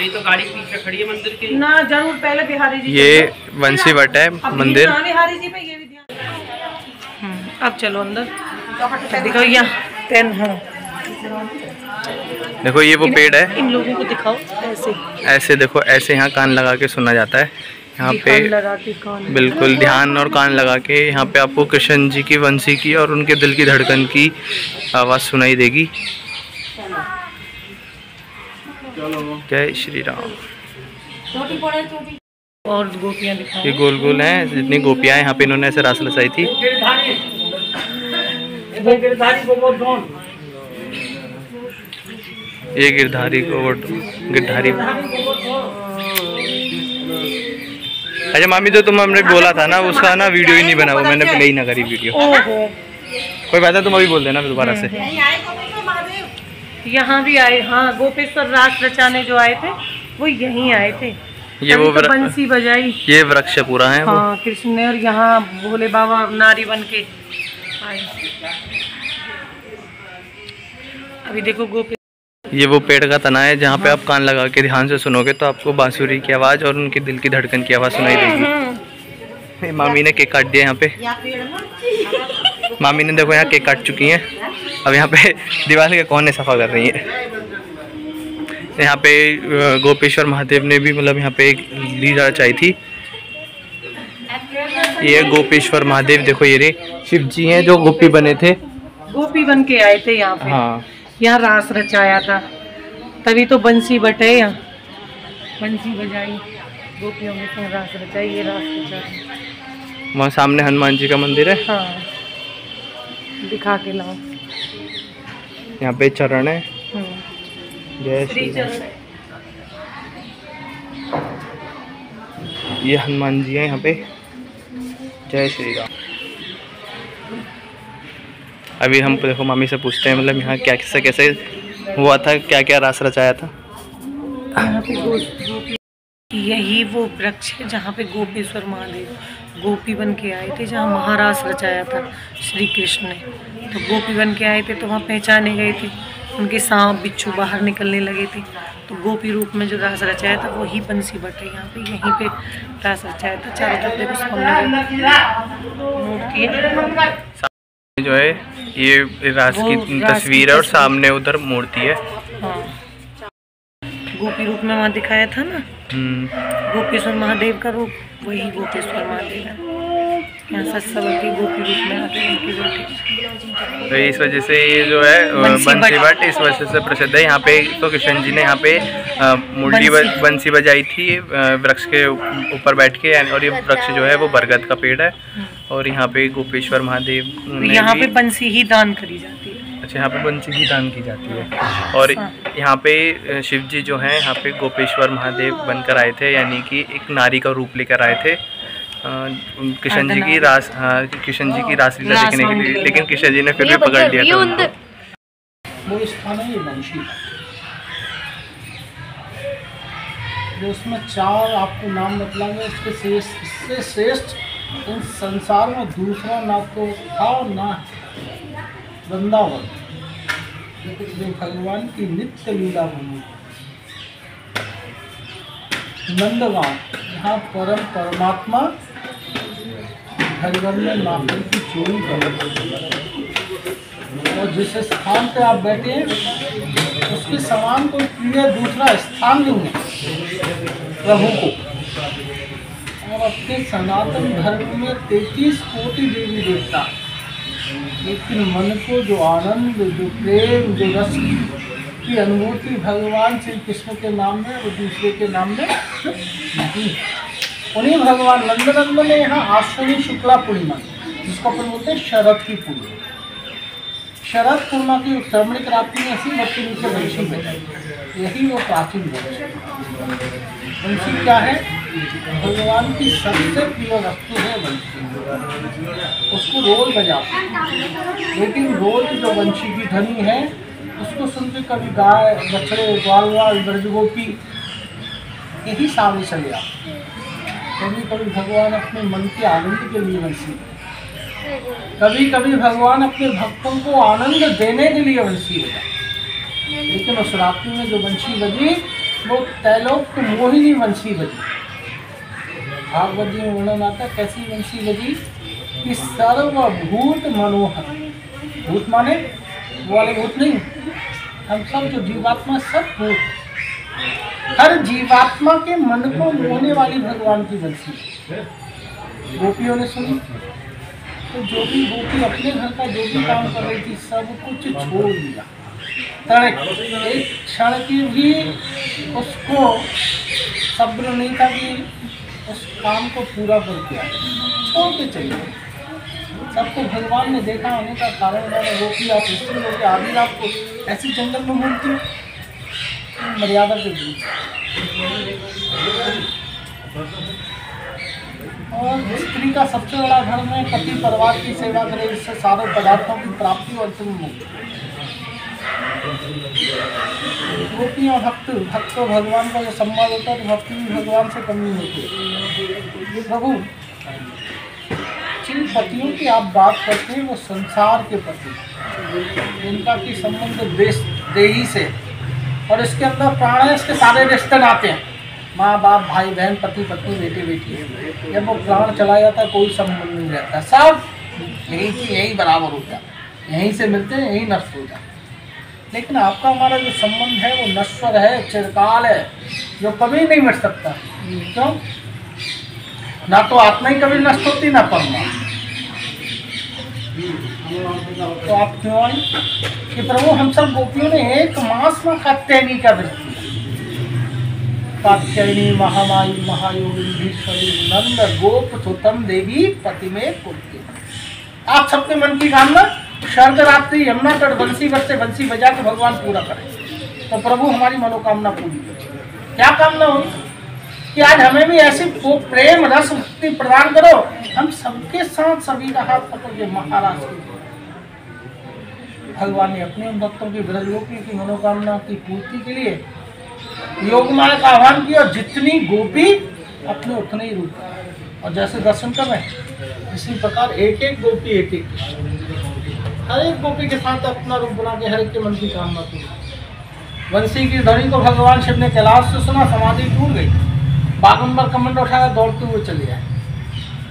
नहीं तो गाड़ी पीछे खड़ी है मंदिर के ना, जरूर पहले बिहारी जी। ये वंशी वट है मंदिर। बिहारी जी पे ये भी ध्यान। अब चलो अंदर, देखो यहाँ पेन है। देखो ये वो पेड़ है, इन लोगों को दिखाओ ऐसे ऐसे देखो, ऐसे यहाँ कान लगा के सुना जाता है यहाँ पे। बिल्कुल ध्यान और कान लगा के यहाँ पे आपको कृष्ण जी की वंशी की और उनके दिल की धड़कन की आवाज़ सुनाई देगी। जय श्री राम। और गोपियाँ दिखाओ। ये गोल गोल हैं, जितनी गोपियाँ हैं यहाँ पे इन्होंने ऐसे रास रचाई थी। ये गिरधारी को गिरधारी। अच्छा मामी, जो तुम हमने बोला था ना उसका ना वीडियो ही नहीं बना, वो मैंने प्ले ही ना करी वीडियो। कोई बात है, तुम अभी बोल देना दोबारा से। यहाँ भी आए, हाँ, गोपेश्वर रास रचाने जो आए थे वो यहीं आए थे। ये वो तो बंसी बजाई, ये वृक्ष पूरा है। हाँ, कृष्ण ने, और यहाँ भोले बाबा नारी बन के आए। अभी देखो गोपी, ये वो पेड़ का तना है जहाँ पे आप कान लगा के ध्यान से सुनोगे तो आपको बांसुरी की आवाज़ और उनके दिल की धड़कन की आवाज़ सुनाई देगी। मामी ने केक काट दिया यहाँ पे। मामी ने देखो यहाँ केक काट चुकी हैं। अब यहाँ पे दीवार के कोने सफा कर रही हैं। यहाँ पे गोपेश्वर महादेव ने भी मतलब यहाँ पे एक लीला रचाई थी। ये गोपेश्वर महादेव देखो, ये रे शिव जी हैं जो गोपी बने थे, गोपी बन के आए थे यहाँ पे। हाँ, यहाँ रास रचाया था, तभी तो बंसी बटे, यहाँ बंसी बजाई, गोपियों के संग रास रचाई। ये रास रचाई। वहाँ सामने हनुमान जी का मंदिर है। हाँ, दिखा के लाओ। यहाँ पे चरण है। जय श्री राम। ये हनुमान जी है यहाँ पे। जय श्री राम। अभी हम देखो मामी से पूछते हैं मतलब यहाँ क्या कैसे हुआ था, क्या क्या रास रचाया था। यहाँ पे यही वो वृक्ष है जहाँ पे गोपेश्वर महादेव गोपी बन के आए थे, जहाँ महारास रचाया था श्री कृष्ण ने। तो गोपी बन के आए थे तो वहाँ पहचाने गए थे, उनके सांप बिच्छू बाहर निकलने लगे थे। तो गोपी रूप में जो रास रचाया था वही बंसी बट है। यहाँ पे यहीं पे रास रचाया था। चारों तरफ देखो सामने मूर्ति है जो है, ये रास की तस्वीर है और सामने उधर मूर्ति है। हाँ, गोपी रूप में वहाँ दिखाया था ना, गोपेश्वर महादेव का रूप, वही गोपेश्वर महादेव है। यहाँ सच सबल के गोपी रूप में आते हैं उनकी बेटी। तो इस वजह से ये जो है बंसी बट इस वजह से प्रसिद्ध है। यहाँ पे तो कृष्ण जी ने यहाँ पे मुरली बंसी बजाई थी वृक्ष के ऊपर बैठ के, और ये वृक्ष जो है वो बरगद का पेड़ है। और यहाँ पे गोपेश्वर महादेव यहाँ पे बंसी ही दान करी जाती है। अच्छा, यहाँ पे बंसी ही दान की जाती है। और यहाँ पे शिव जी जो हैं यहाँ पे गोपेश्वर महादेव बनकर आए थे, यानी कि एक नारी का रूप लेकर आए थे कृष्ण जी की रास, कृष्ण जी की रासलीला देखने के लिए। लेकिन कृष्ण जी ने फिर भी पकड़ लिया था उनको। वो स्थान है ये वंशी, जो उसमें चार आपको नाम बतलाएंगे, इससे श्रेष्ठ इन संसार में दूसरा ना तो था और ना वृंदावन, जो भगवान की नित्य लीला भूमि। नंदगांव, यहाँ परम परमात्मा घर घर में नाखून की चोरी कर, और जिस स्थान पे आप बैठे हैं उसके समान कोई प्रिय दूसरा स्थान नहीं है प्रभु को। और अपने सनातन धर्म में 33 कोटि देवी देवता, लेकिन मन को जो आनंद, जो प्रेम, जो रस की अनुभूति भगवान श्री कृष्ण के नाम में और दूसरे के नाम में नहीं। उन्हीं भगवान नंदनंदन ने यहाँ आश्विनी शुक्ला पूर्णिमा, जिसको अपन बोलते हैं शरद की पूर्णिमा, शरद पूर्णिमा की श्रवण रात्रि में ऐसी बच्चे नीचे वंशी बजाई। यही वो प्राचीन वंशी क्या है? भगवान की सबसे प्रिय वस्तु है वंशी। उसको रोल बजाते हैं, लेकिन रोल जो वंशी की ध्वनि है उसको सुनते कभी गाय, बछड़े, ग्वाल, ब्रजगोपी यही सामने चले आते। कभी कभी भगवान अपने मन के आनंद के लिए वंशी, कभी कभी भगवान अपने भक्तों को आनंद देने के लिए वंशी होता। लेकिन उस रात्रि में जो वंशी बजी वो तैलोक मोहिनी वंशी बजी। भागवत जी में वर्णन आता है कैसी वंशी बजी कि सर्वभूत मनोहर। भूत माने वो वाले भूत नहीं, हम सब जो जीवात्मा सब भूत, हर जीवात्मा के मन को मोहने वाली भगवान की वंशी। गोपियों ने सुनी तो जो भी गोपी अपने घर का जो भी काम कर रही थी सब कुछ छोड़ दिया। तड़क एक क्षण की भी उसको शब्द नहीं था कि उस काम को पूरा करके आए, छोड़ के चले गए। सबको भगवान ने देखा आने का कारण मैंने गोपी आप स्त्री हो के आदि रात को ऐसी जंगल में घूमती हो, मर्यादा के दूर। और स्त्री का सबसे बड़ा धर्म है पति परिवार की सेवा करे, इससे सारे पदार्थों की प्राप्ति और तुम मुक्ति। गोपी और भक्त भगवान का जो संवाद होता है तो भक्ति भी भगवान से कमी होती है। ये प्रभु जिन पतियों की आप बात करते हैं वो संसार के पति, जिनका की संबंध देही से, और इसके अंदर प्राण है, इसके सारे रिश्ते नाते हैं, माँ बाप भाई बहन पति पत्नी बेटे बेटी। जब वो प्राण चला जाता है कोई संबंध नहीं रहता, सब यहीं की यहीं बराबर होता है, यहीं से मिलते हैं यहीं नष्ट हो जाता। लेकिन आपका हमारा जो संबंध है वो नश्वर है, चिरकाल है, जो कभी नहीं मिट सकता। क्यों? ना तो आत्मा ही कभी नष्ट होती ना परमात्मा। तो आप क्यों आई कि प्रभु हम सब गोपियों ने एक मास में कात्यायनी का वृत्ति, कात्यायनी महामाई महायोगीश्वरी नंद गोप सुतम देवी पति में कुर्ती। आप सबके मन की कामना शरद रात्रि यमुना तट बंसी बजते बंसी बजा के भगवान पूरा करें। तो प्रभु हमारी मनोकामना पूरी करें। क्या कामना हो कि आज हमें भी ऐसी प्रेम रस भक्ति प्रदान करो, हम सबके साथ सभी का हाथ पकड़ के महाराज की। भगवान ने अपने भक्तों की ब्रजगोपियों की मनोकामना की पूर्ति के लिए योगमाया का आह्वान किया, और जितनी गोपी अपने उतने ही रूप। और जैसे दर्शन कर रहे हैं इसी प्रकार एक एक गोपी एक हर एक गोपी के साथ अपना रूप बना के हर एक के मन की कामना की। वंशी की ध्वनि को भगवान शिव ने कैलाश से सुना, समाधि टूट गई, बागंबर कमंड उठाया दौड़ते हुए चले आए।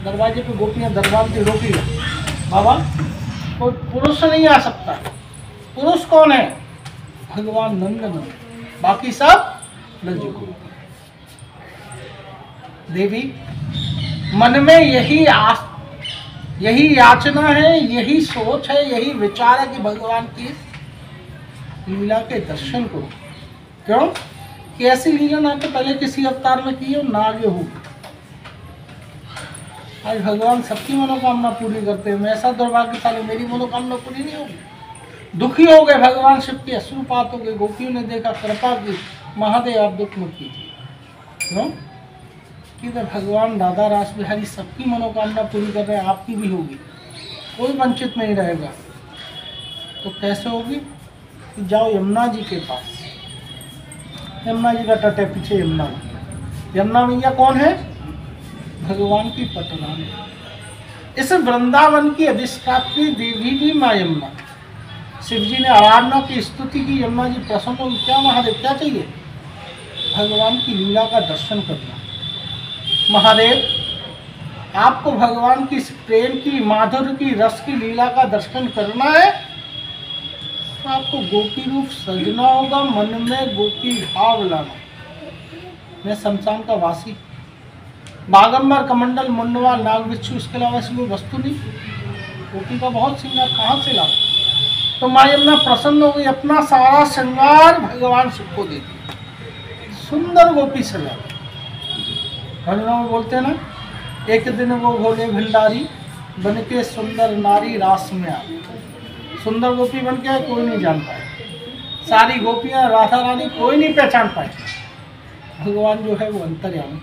दरवाजे पे गोपियां दरबार की रोकी, बाबा कोई पुरुष नहीं आ सकता। पुरुष कौन है? भगवान नंद नंद, बाकी सब लज्जू। देवी मन में यही याचना है, यही सोच है, यही विचार है कि भगवान की लीला के दर्शन करो। क्यों कि ऐसी लीला ना तो पहले किसी अवतार में की हो ना आगे हो। आज भगवान सबकी मनोकामना पूरी करते हैं, मैं ऐसा दुर्भाग्यशाली मेरी मनोकामना पूरी नहीं होगी। दुखी हो गए भगवान शिव के अश्रुपात हो गए। गोपियों ने देखा, कृपा की, महादेव आप दुख मत कीजिए। क्यों कि भगवान राधा रास बिहारी सबकी मनोकामना पूरी कर रहे हैं, आपकी भी होगी, कोई वंचित नहीं रहेगा। तो कैसे होगी कि जाओ यमुना जी के पास, यमुना जी का तट है पीछे यमुना। यमुना मैया कौन है? भगवान की पटरानी। इस वृंदावन की अधिष्ठात्री देवी भी माँ यमुना। शिव जी ने आराधना की स्तुति की, यमुना जी प्रसन्न हो। क्या महादेव क्या चाहिए? भगवान की लीला का दर्शन करना। महादेव आपको भगवान की प्रेम की, माधुर्य की, रस की लीला का दर्शन करना है तो आपको गोपी रूप सजना होगा, मन में गोपी भाव लाना। मैं शमशान का वासी, बागंबर कमंडल मुंडवा नाग बिच्छू, इसके अलावा ऐसी कोई वस्तु नहीं। गोपी का बहुत श्रृंगार कहाँ से ला? तो माँ यमुना प्रसन्न हो गई, अपना सारा श्रृंगार भगवान शिव को दे दी। सुंदर गोपी सजा। भजनों में बोलते हैं ना, एक दिन वो भोले भिंडारी बन के सुंदर नारी रास में आ। सुंदर गोपी बन के कोई नहीं जान पाए, सारी गोपियां राधा रानी कोई नहीं पहचान पाए। भगवान जो है वो अंतर्यामी।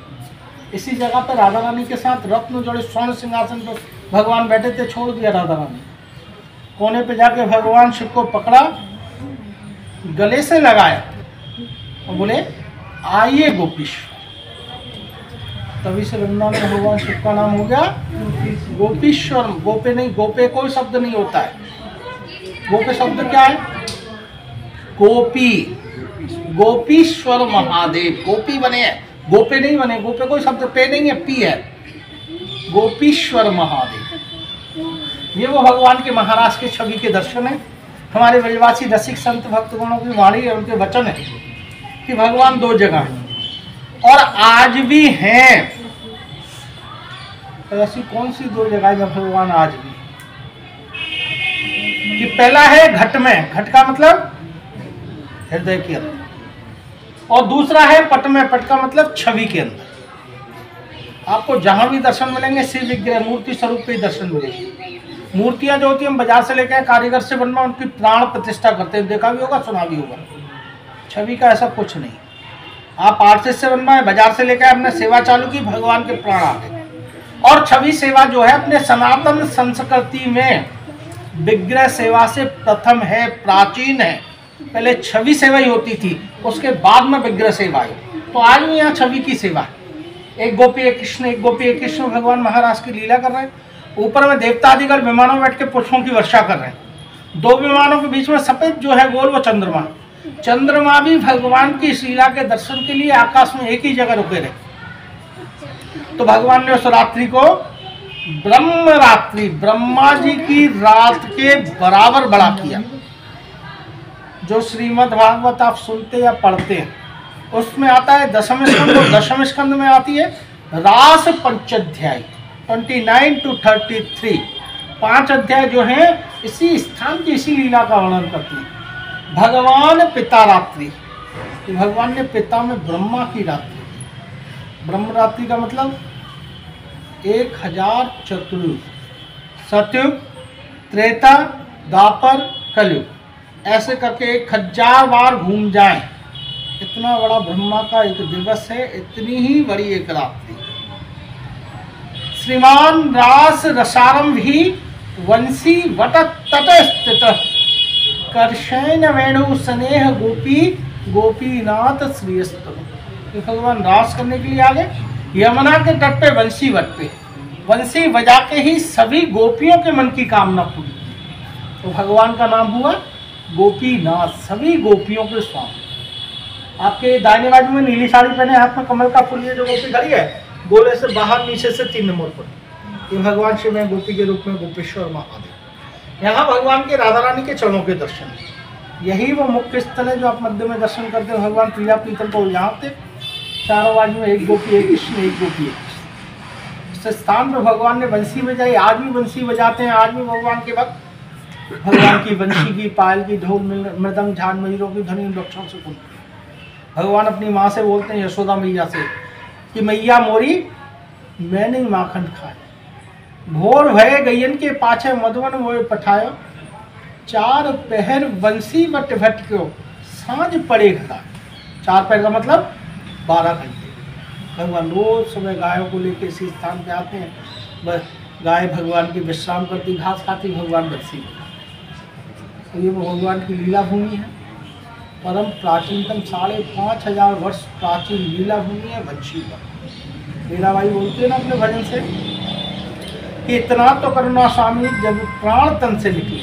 इसी जगह पर राधा रानी के साथ रत्न जोड़े स्वर्ण सिंहासन पर भगवान बैठे थे, छोड़ दिया राधा रानी। कोने पे जाके भगवान शिव को पकड़ा, गले से लगाया और बोले आइए गोपीश्वर। तभी से वृंदावन में भगवान शिव का नाम हो गया गोपीश्वर। गोपे नहीं, गोपे कोई शब्द नहीं होता है। गोपे शब्द क्या है? गोपी, गोपीश्वर महादेव। गोपी बने हैं, गोपे नहीं बने, गोपे कोई शब्द पे नहीं है, पी है। गोपीश्वर महादेव, ये वो भगवान के महाराज के छवि के दर्शन है। हमारे ब्रजवासी रसिक संत भक्तगणों की वाणी है, उनके वचन है कि भगवान दो जगह हैं और आज भी हैं। तो ऐसी कौन सी दो जगह है भगवान आज भी? कि पहला है घट में, घट का मतलब हृदय के अंदर, और दूसरा है पट में, पट का मतलब छवि के अंदर। आपको जहां भी दर्शन मिलेंगे शिव विग्रह मूर्ति स्वरूप के दर्शन मिलेंगे। मूर्तियां जो होती है हम बाजार से लेके आए, कारीगर से बनवा, उनकी प्राण प्रतिष्ठा करते हैं, देखा भी होगा सुना भी होगा। छवि का ऐसा कुछ नहीं। आप आर्टिस्ट से बनवाए, बाजार से लेके आए, हमने सेवा चालू की, भगवान के प्राण आ गए। और छवि सेवा जो है अपने सनातन संस्कृति में विग्रह सेवा से प्रथम है, प्राचीन है। पहले छवि सेवा ही होती थी, उसके बाद में विग्रह सेवा आई। तो आज भी यहाँ छवि की सेवा है। एक गोपी एक कृष्ण, एक गोपी एक कृष्ण भगवान महाराज की लीला कर रहे हैं। ऊपर में देवता आदिगण विमानों में बैठ के पुष्पों की वर्षा कर रहे हैं। दो विमानों के बीच में सफेद जो है गोल, वो चंद्रमा। चंद्रमा भी भगवान की इस लीला के दर्शन के लिए आकाश में एक ही जगह रुके रहे। तो भगवान ने उस रात्रि को ब्रह्म रात्रि, ब्रह्मा जी की रात के बराबर बड़ा किया। जो श्रीमद् भागवत आप सुनते या पढ़ते हैं उसमें आता है दशम स्कंद, और दशम स्कंद में आती है रास पंचाध्याय 29 to 33। 5 अध्याय जो हैं इसी स्थान की इसी लीला का वर्णन करती है। भगवान पिता रात्रि, भगवान ने पिता में ब्रह्मा की रात्रि, ब्रह्म रात्रि का मतलब 1000 चतुर्युग, सतयुग, त्रेता, द्वापर, कलयुग, ऐसे करके 1000 बार घूम जाएं। इतना बड़ा ब्रह्मा का एक दिवस है, इतनी ही बड़ी एक रात्रि। श्रीमान रास रसारंभ ही वंशी वट तट स्थित कर्षण वेणु स्नेह गोपी गोपीनाथ श्रीस्तु। भगवान रास करने के लिए आ गए यमुना के तट पे, वंशी वट पे। वंशी बजा के ही सभी गोपियों के मन की कामना पूरी। तो भगवान का नाम हुआ गोपीनाथ, सभी गोपियों के स्वामी। आपके दाहिने बाजू में नीली साड़ी पहने, हाथ में कमल का फूल, ये जो गोपी खड़ी है गोले से बाहर नीचे से 3 नंबर पर, ये भगवान शिव में गोपी के रूप में गोपेश्वर महादेव। यहाँ भगवान के राधा रानी के चरणों के दर्शन, यही वो मुख्य स्थल है जो आप मध्य में दर्शन करते हो। भगवान प्रिया प्रीतम को यहाँ थे, चारों बाजू में एक गोपी एक कृष्ण, एक गोपी एक कृष्ण। इस स्थान पर भगवान ने बंसी बजाई, आज भी बंसी बजाते हैं। आज भी भगवान के भक्त भगवान की बंसी की, पायल की, ढोल, मृदंग, झान, मयूरों की ध्वनि वृक्षों से सुनते। भगवान अपनी माँ से बोलते हैं, यशोदा मैया से, कि मैया मोरी मैंने माखन खाए, भोर भय गयन के पाछे मधुवन मोए पठायो, 4 पहर बंसी बट भटक्यो, सांझ पड़े घड़ा। 4 पहर का मतलब 12 घंटे। भगवान रोज सुबह गायों को लेकर इसी स्थान पे आते हैं। बस गाय भगवान की विश्राम करती, घास खाती, भगवान बंसी। तो ये वो भगवान की लीला भूमि है, परम प्राचीनतम 5500 वर्ष प्राचीन लीला भूमि है बंशी पर। लीलाबाई बोलते हैं ना अपने भजन से कि इतना तो करुणा स्वामी जब प्राण तन से निकले,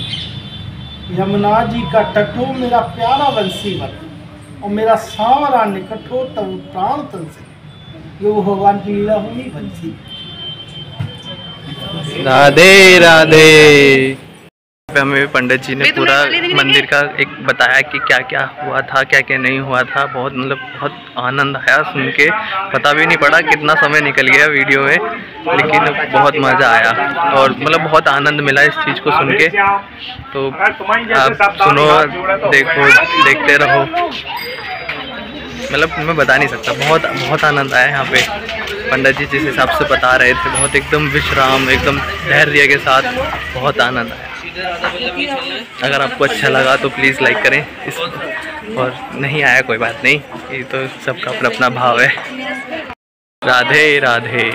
यमुना जी का तट हो मेरा प्यारा बंसी वर, और मेरा सांवरा निकट हो तब प्राण तन से। ये वो भगवान की लीला भूमि बंसी। राधे राधे। हमें पंडित जी ने पूरा मंदिर का एक बताया कि क्या क्या हुआ था, क्या क्या नहीं हुआ था। बहुत मतलब बहुत आनंद आया सुन के, पता भी नहीं पड़ा कितना समय निकल गया वीडियो में, लेकिन बहुत मज़ा आया और मतलब बहुत आनंद मिला इस चीज़ को सुन के। तो आप सुनो, देखो, देखते रहो, मतलब मैं बता नहीं सकता, बहुत बहुत आनंद आया यहाँ पे। पंडित जी जिस हिसाब से बता रहे थे, बहुत एकदम विश्राम, एकदम धैर्य के साथ, बहुत आनंद आया। अगर आपको अच्छा लगा तो प्लीज़ लाइक करें इस, और नहीं आया कोई बात नहीं, ये तो सबका अपना अपना भाव है। राधे राधे।